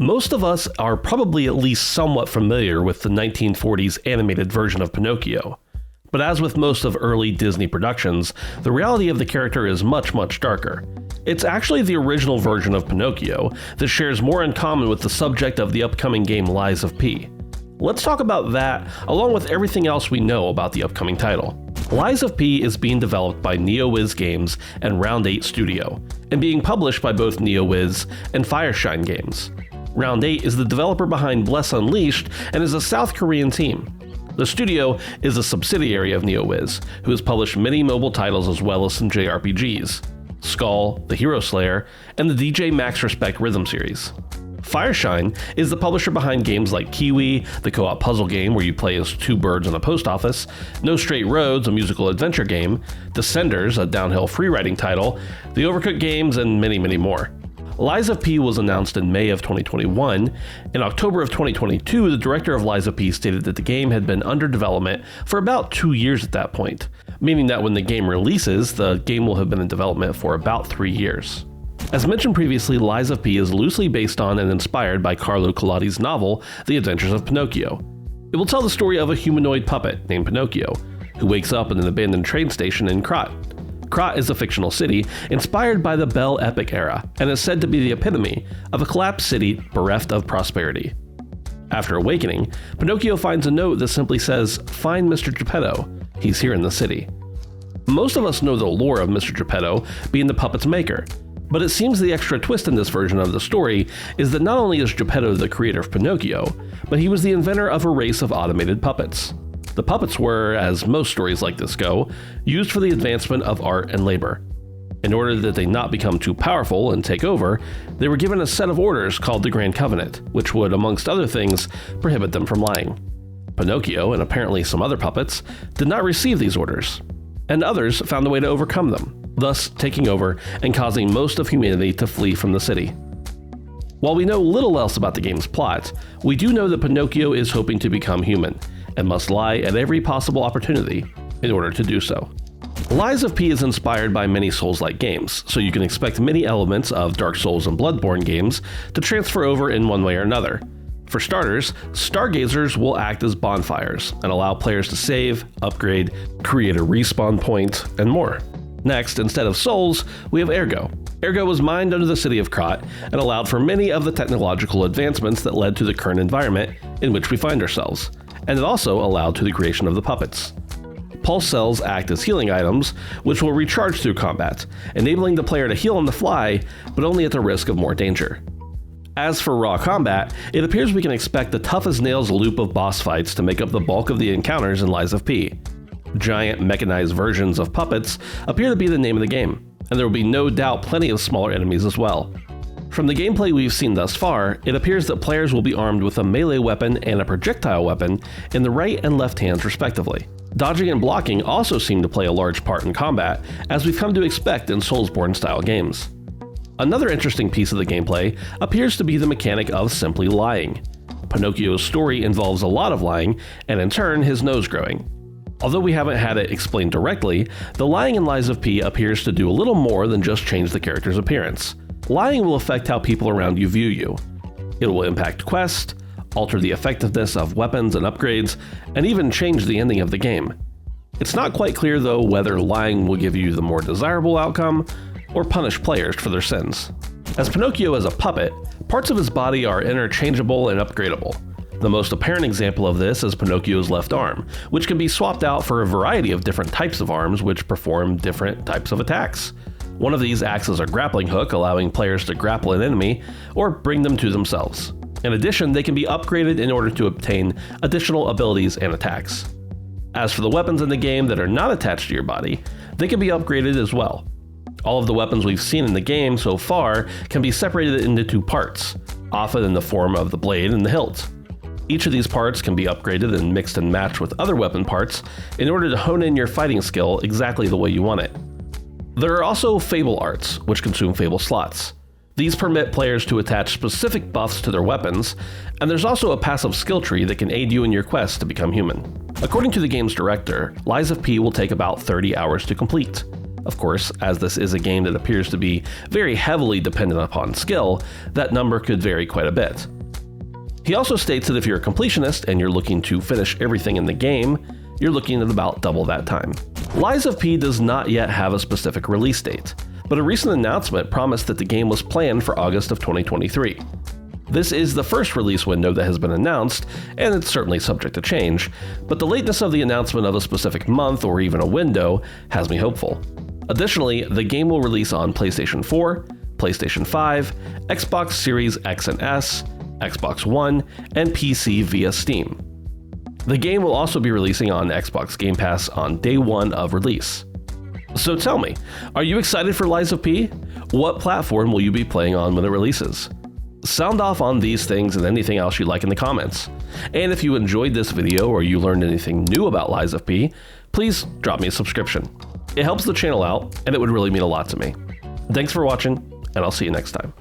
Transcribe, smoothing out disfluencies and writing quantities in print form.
Most of us are probably at least somewhat familiar with the 1940s animated version of Pinocchio. But as with most of early Disney productions, the reality of the character is much, much darker. It's actually the original version of Pinocchio that shares more in common with the subject of the upcoming game Lies of P. Let's talk about that, along with everything else we know about the upcoming title. Lies of P is being developed by Neowiz Games and Round8 Studio, and being published by both Neowiz and Fireshine Games. Round8 is the developer behind Bless Unleashed and is a South Korean team. The studio is a subsidiary of Neowiz, who has published many mobile titles as well as some JRPGs, Skull, The Hero Slayer, and the DJ Max Respect Rhythm series. Fireshine is the publisher behind games like Kiwi, the co-op puzzle game where you play as two birds in a post office, No Straight Roads, a musical adventure game, Descenders, a downhill freeriding title, the Overcooked games, and many, many more. Lies of P was announced in May of 2021. In October of 2022, the director of Lies of P stated that the game had been under development for about 2 years at that point, meaning that when the game releases, the game will have been in development for about 3 years. As mentioned previously, Lies of P is loosely based on and inspired by Carlo Collodi's novel, The Adventures of Pinocchio. It will tell the story of a humanoid puppet named Pinocchio, who wakes up in an abandoned train station in Krat. Krat is a fictional city inspired by the Belle Epic era and is said to be the epitome of a collapsed city bereft of prosperity. After awakening, Pinocchio finds a note that simply says, "Find Mr. Geppetto, he's here in the city." Most of us know the lore of Mr. Geppetto being the puppet's maker, but it seems the extra twist in this version of the story is that not only is Geppetto the creator of Pinocchio, but he was the inventor of a race of automated puppets. The puppets were, as most stories like this go, used for the advancement of art and labor. In order that they not become too powerful and take over, they were given a set of orders called the Grand Covenant, which would, amongst other things, prohibit them from lying. Pinocchio, and apparently some other puppets, did not receive these orders, and others found a way to overcome them, thus taking over and causing most of humanity to flee from the city. While we know little else about the game's plot, we do know that Pinocchio is hoping to become human, and must lie at every possible opportunity in order to do so. Lies of P is inspired by many Souls-like games, so you can expect many elements of Dark Souls and Bloodborne games to transfer over in one way or another. For starters, stargazers will act as bonfires and allow players to save, upgrade, create a respawn point, and more. Next, instead of souls, we have Ergo. Ergo was mined under the city of Krat and allowed for many of the technological advancements that led to the current environment in which we find ourselves, and it also allowed to the creation of the puppets. Pulse cells act as healing items, which will recharge through combat, enabling the player to heal on the fly, but only at the risk of more danger. As for raw combat, it appears we can expect the tough-as-nails loop of boss fights to make up the bulk of the encounters in Lies of P. Giant mechanized versions of puppets appear to be the name of the game, and there will be no doubt plenty of smaller enemies as well. From the gameplay we've seen thus far, it appears that players will be armed with a melee weapon and a projectile weapon in the right and left hands respectively. Dodging and blocking also seem to play a large part in combat, as we've come to expect in Soulsborne style games. Another interesting piece of the gameplay appears to be the mechanic of simply lying. Pinocchio's story involves a lot of lying, and in turn his nose growing. Although we haven't had it explained directly, the lying in Lies of P appears to do a little more than just change the character's appearance. Lying will affect how people around you view you. It will impact quests, alter the effectiveness of weapons and upgrades, and even change the ending of the game. It's not quite clear though whether lying will give you the more desirable outcome, or punish players for their sins. As Pinocchio is a puppet, parts of his body are interchangeable and upgradable. The most apparent example of this is Pinocchio's left arm, which can be swapped out for a variety of different types of arms which perform different types of attacks. One of these acts as a grappling hook, allowing players to grapple an enemy or bring them to themselves. In addition, they can be upgraded in order to obtain additional abilities and attacks. As for the weapons in the game that are not attached to your body, they can be upgraded as well. All of the weapons we've seen in the game so far can be separated into two parts, often in the form of the blade and the hilt. Each of these parts can be upgraded and mixed and matched with other weapon parts in order to hone in your fighting skill exactly the way you want it. There are also Fable arts, which consume Fable slots. These permit players to attach specific buffs to their weapons, and there's also a passive skill tree that can aid you in your quest to become human. According to the game's director, Lies of P will take about 30 hours to complete. Of course, as this is a game that appears to be very heavily dependent upon skill, that number could vary quite a bit. He also states that if you're a completionist and you're looking to finish everything in the game, you're looking at about double that time. Lies of P does not yet have a specific release date, but a recent announcement promised that the game was planned for August of 2023. This is the first release window that has been announced, and it's certainly subject to change, but the lateness of the announcement of a specific month or even a window has me hopeful. Additionally, the game will release on PlayStation 4, PlayStation 5, Xbox Series X and S, Xbox One, and PC via Steam. The game will also be releasing on Xbox Game Pass on day one of release. So tell me, are you excited for Lies of P? What platform will you be playing on when it releases? Sound off on these things and anything else you like in the comments. And if you enjoyed this video or you learned anything new about Lies of P, please drop me a subscription. It helps the channel out, and it would really mean a lot to me. Thanks for watching, and I'll see you next time.